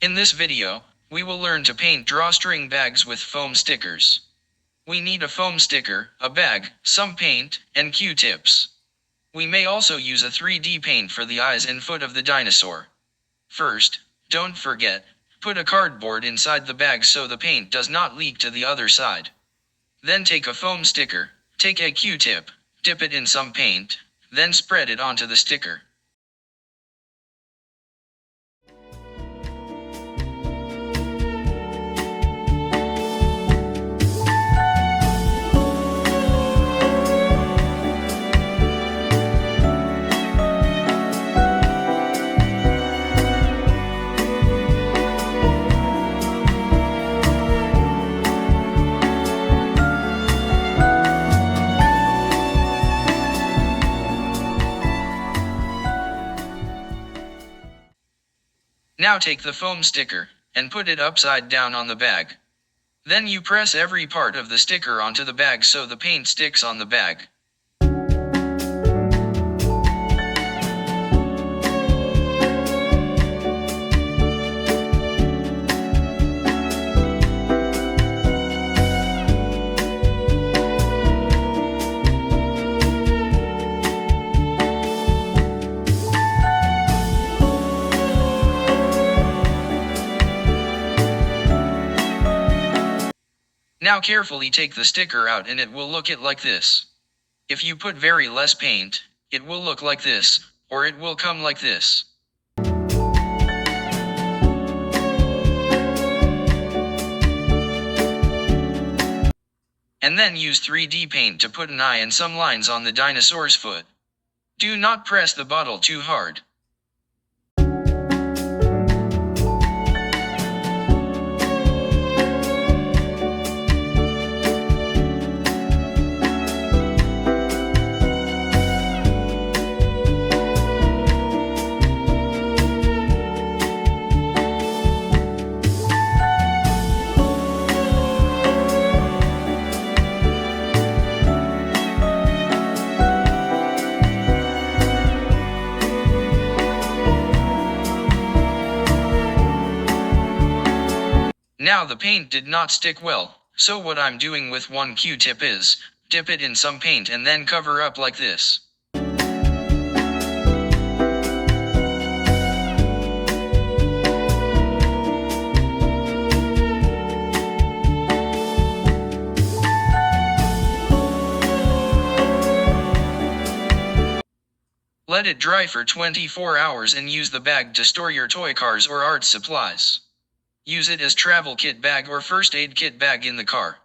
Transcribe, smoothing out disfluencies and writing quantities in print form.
In this video, we will learn to paint drawstring bags with foam stickers. We need a foam sticker, a bag, some paint, and Q-tips. We may also use a 3D paint for the eyes and foot of the dinosaur. First, don't forget, put a cardboard inside the bag so the paint does not leak to the other side. Then take a foam sticker, take a Q-tip, dip it in some paint, then spread it onto the sticker. Now take the foam sticker, and put it upside down on the bag. Then you press every part of the sticker onto the bag so the paint sticks on the bag. Now carefully take the sticker out and it will look like this. If you put very less paint, it will look like this, or it will come like this. And then use 3D paint to put an eye and some lines on the dinosaur's foot. Do not press the bottle too hard. Now the paint did not stick well, so what I'm doing with one Q-tip is, dip it in some paint and then cover up like this. Let it dry for 24 hours and use the bag to store your toy cars or art supplies. Use it as travel kit bag or first aid kit bag in the car.